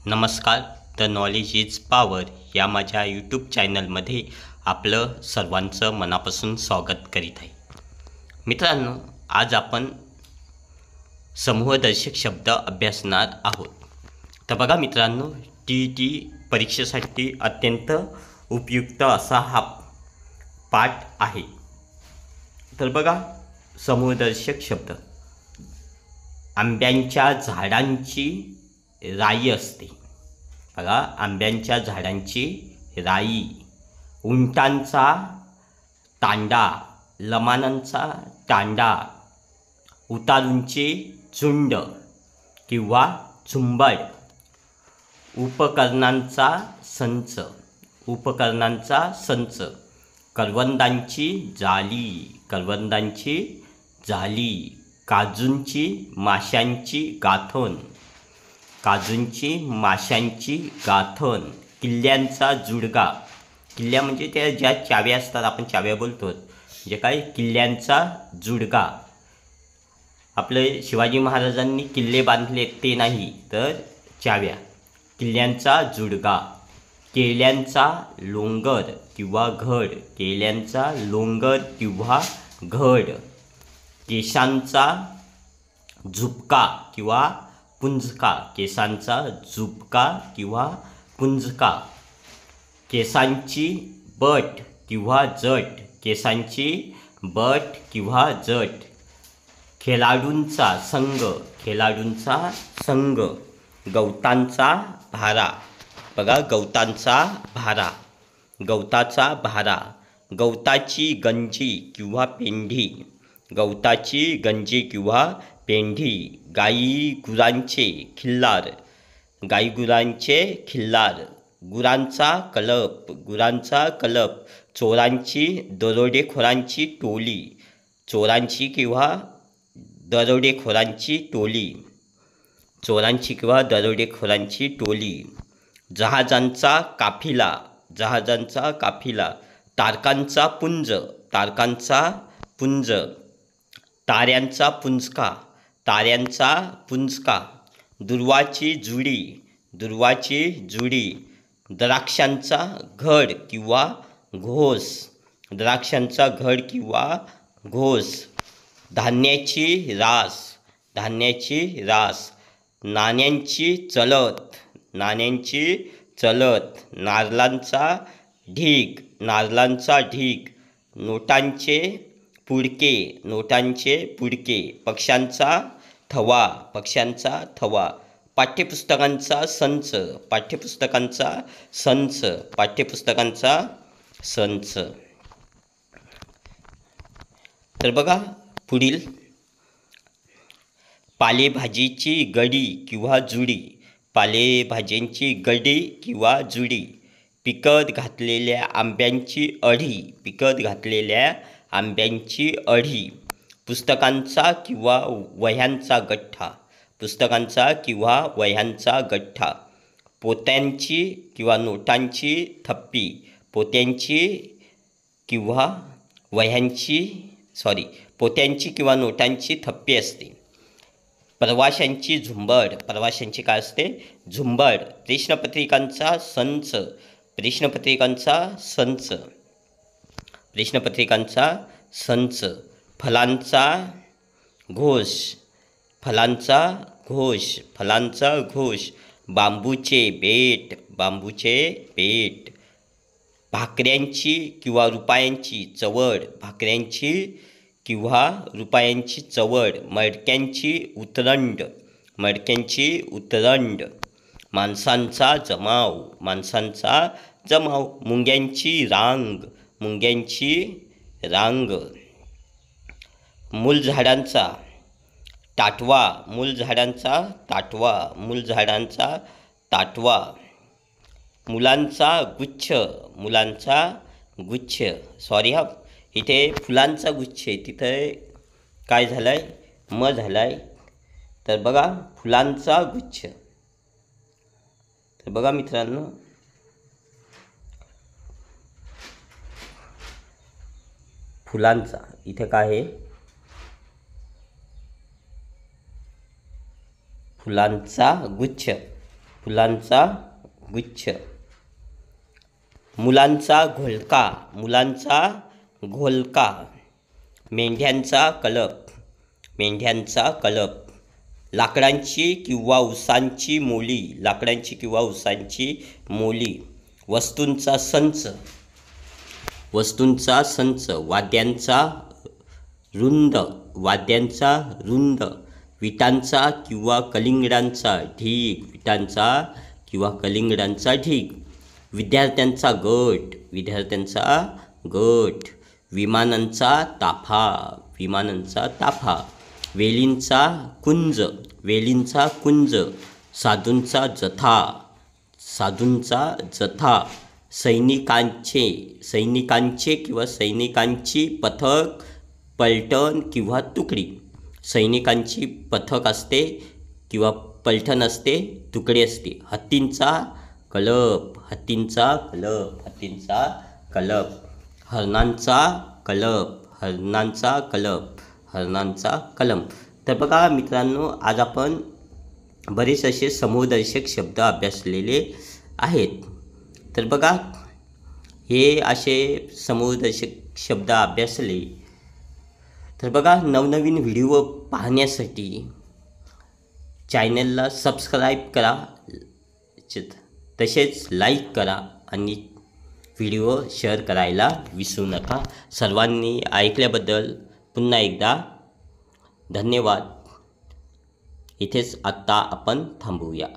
नमस्कार. The knowledge is power या माझ्या यूट्यूब चॅनलमध्ये आपलं सर्वांचं मनापासून स्वागत करीत आहे. मित्रांनो, आज आपण समूहदर्शक शब्द अभ्यासणार आहोत. तर बघा मित्रांनो, टी परीक्षेसाठी अत्यंत उपयुक्त असा हा पाठ आहे. तर बघा, समूहदर्शक शब्द. आंब्यांच्या झाडांची राई असते. बघा, आंब्यांच्या झाडांची राई. उंटांचा तांडा, लमानांचा तांडा. उतारूंचे झुंड किंवा झुंबड. उपकरणांचा संच, उपकरणांचा संच. करवंदांची जाली, करवंदांची जाली. काजूंची माशांची गाथण, काजूंची माशांची गाथण. किल्ल्यांचा जुडगा. किल्ल्या म्हणजे त्या ज्या चाव्या असतात, आपण चाव्या बोलतो, म्हणजे काय, किल्ल्यांचा जुडगा. आपले शिवाजी महाराजांनी किल्ले बांधले ते नाही, तर चाव्या. किल्ल्यांचा जुडगा. केल्यांचा लोंगर किंवा घड, केल्यांचा लोंगर किंवा घड. केसांचा झुपका किंवा पुंजका, केसांचा झुपका किंवा पुंजका. केसांची बट किंवा जट, केसांची बट किंवा जट. खेळाडूंचा संघ, खेळाडूंचा संघ. गवतांचा भारा. बघा, गवतांचा भारा, गवताचा भारा. गवताची गंजी किंवा पेंढी, गवताची गंजी किंवा पेंढी. गाई गुरांचे खिल्लार, गाई गुरांचे खिल्लार. गुरांचा कलप, गुरांचा कलप. चोरांची दरोडेखोरांची टोली, चोरांची किंवा दरोडेखोरांची टोली, चोरांची किंवा दरोडेखोरांची टोली. जहाजांचा काफिला, जहाजांचा काफिला. तारकांचा पुंज, तारकांचा पुंज. ताऱ्यांचा पुंजका, ताऱ्यांचा पुंजका. दुर्वाची जुडी, दुर्वाची जुडी. द्राक्षांचा घड किंवा घोस, द्राक्षांचा घड किंवा घोस. धान्याची रास, धान्याची रास. नाण्यांची चलत, नाण्यांची चलत. नारळांचा ढीग, नारळांचा ढीग. नोटांचे पुडके, नोटांचे पुडके. पक्ष्यांचा थवा, पक्ष्यांचा थवा. पाठ्यपुस्तकांचा संच, पाठ्यपुस्तकांचा संच, पाठ्यपुस्तकांचा संच. तर बघा पुढील. पालेभाजीची गडी किंवा जुडी, पालेभाज्यांची गडी किंवा जुडी. पिकत घातलेल्या आंब्यांची अढी, पिकत घातलेल्या आंब्यांची अढी. पुस्तकांचा किंवा वह्यांचा गठ्ठा, पुस्तकांचा किंवा वह्यांचा गठ्ठा. पोत्यांची किंवा नोटांची थप्पी, पोत्यांची किंवा वह्यांची पोत्यांची किंवा नोटांची थप्पी असते. प्रवाशांची झुंबड, प्रवाशांची काय असते, झुंबड. प्रश्नपत्रिकांचा संच, प्रश्नपत्रिकांचा संच, प्रश्नपत्रिकांचा संच. फलांचा घोष, फलांचा घोष, फलांचा घोष. बांबूचे बेट, बांबूचे बेट. भाकऱ्यांची किंवा रुपयांची चवड, भाकऱ्यांची किंवा रुपयांची चवड. मडक्यांची उतरंड, मडक्यांची उतरंड. माणसांचा जमाव, माणसांचा जमाव. मुंग्यांची रांग, मुंग्यांची रांग. मूलझाडांचा ताटवा, मूलझाडांचा ताटवा, मूलझाडांचा ताटवा. मुलांचा गुच्छ, मुलांचा गुच्छ. इथे फुलांचा गुच्छ आहे, तिथे काय झालं आहे, म झालं आहे. तर बघा, फुलांचा गुच्छ. तर बघा मित्रांनो, फुलांचा इथे काय आहे, फुलांचा गुच्छ. फुलांचा गुच्छ. मुलांचा घोळका, मुलांचा घोळका. मेंढ्यांचा कलप, मेंढ्यांचा कलप. लाकडांची किंवा उसांची मोली, लाकडांची किंवा उसांची मोली. वस्तूंचा संच, वस्तूंचा संच. वाद्यांचा रुंद, वाद्यांचा रुंद. विटांचा किंवा कलिंगडांचा ढीग, विटांचा किंवा कलिंगडांचा ढीग. विद्यार्थ्यांचा गट, विद्यार्थ्यांचा गट. विमानांचा ताफा, विमानांचा ताफा. वेलींचा कुंज, वेलींचा कुंज. साधूंचा जथा, साधूंचा जथा. सैनिकांचे, सैनिकांचे किंवा सैनिकांची पथक, पलटण किंवा तुकडी. सैनिकांची पथक असते किंवा पलटण असते, तुकडी असते. हत्तींचा कलप, हत्तींचा कलप, हत्तींचा कलप. हरणांचा कलप, हरणांचा कलप, हरणांचा कलम. तर बघा मित्रांनो, आज आपण बरेच असे समूहदर्शक शब्द अभ्यासलेले आहेत. तर बघा, हे असे समूहदर्शक शब्द अभ्यासले तर बघा, नवनवीन व्हिडिओ पाहण्यासाठी चॅनलला सबस्क्राईब करा, तसेच लाईक करा आणि व्हिडिओ शेअर करायला विसरू नका. सर्वांनी ऐकल्याबद्दल पुन्हा एकदा धन्यवाद. इथेच आत्ता आपण थांबूया.